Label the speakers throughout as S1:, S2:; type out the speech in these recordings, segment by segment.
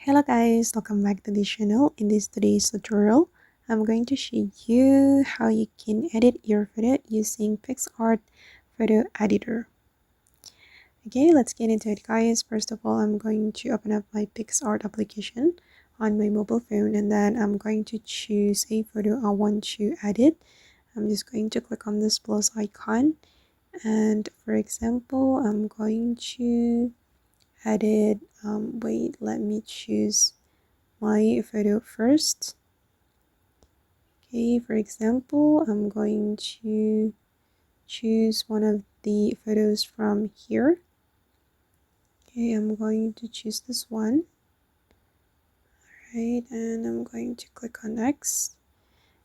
S1: Hello guys, welcome back to the channel. In today's tutorial, I'm going to show you how you can edit your photo using PicsArt photo editor. Okay, let's get into it guys. First of all, I'm going to open up my PicsArt application on my mobile phone, and then I'm going to choose a photo I want to edit. I'm just going to click on this plus icon, and for example, I'm going to edit wait, let me choose my photo first. Okay, for example, I'm going to choose one of the photos from here. Okay, I'm going to choose this one. Alright, and I'm going to click on next.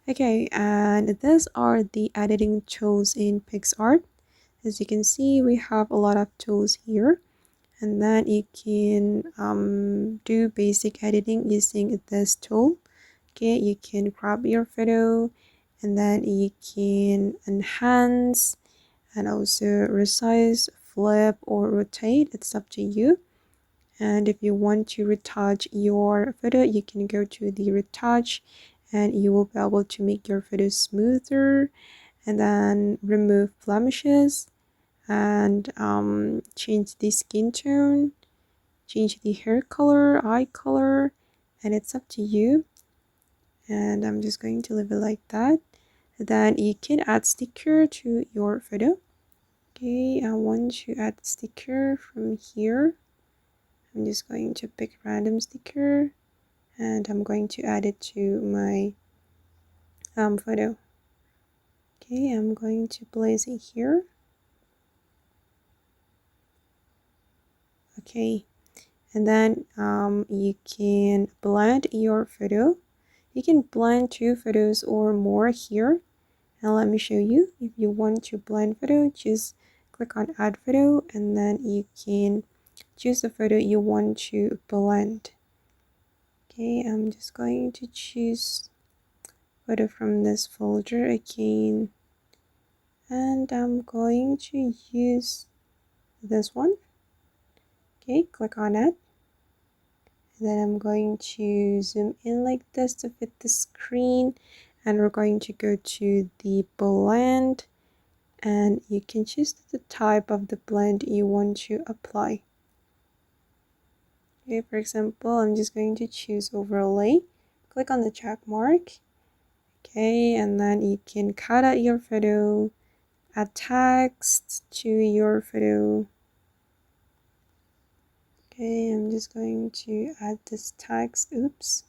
S1: Okay, and these are the editing tools in PicsArt. As you can see, we have a lot of tools here, and then you can do basic editing using this tool. Okay, you can crop your photo, and then you can enhance and also resize, flip, or rotate. It's up to you. And if you want to retouch your photo, you can go to the retouch, and you will be able to make your photo smoother, and then remove blemishes, and change the skin tone, change the hair color, eye color, and it's up to you. And I'm just going to leave it like that. Then you can add sticker to your photo. Okay, I want to add sticker from here. I'm just going to pick random sticker, and I'm going to add it to my photo. Okay, I'm going to place it here. Okay, and then you can blend your photo. You can blend two photos or more here. And let me show you. If you want to blend photo, just click on add photo, and then you can choose the photo you want to blend. Okay, I'm just going to choose photo from this folder again, and I'm going to use this one. Okay, click on it, and then I'm going to zoom in like this to fit the screen, and we're going to go to the blend, and you can choose the type of the blend you want to apply. Okay, for example, I'm just going to choose overlay. Click on the check mark. Okay, and then you can cut out your photo, add text to your photo. Okay, I'm just going to add this text. Oops,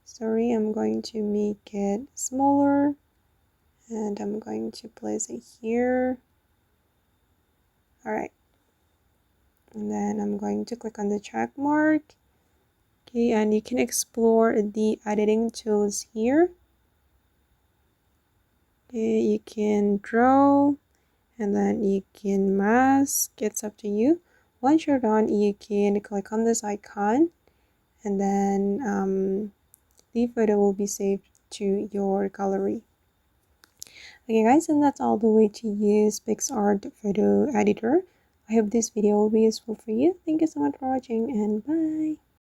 S1: sorry, I'm going to make it smaller, and I'm going to place it here. All right. And then I'm going to click on the check mark. Okay, and you can explore the editing tools here. Okay, you can draw, and then you can mask. It's up to you. Once you're done, you can click on this icon, and then the photo will be saved to your gallery. Okay guys, and that's all the way to use PicsArt photo editor. I hope this video will be useful for you. Thank you so much for watching, and bye.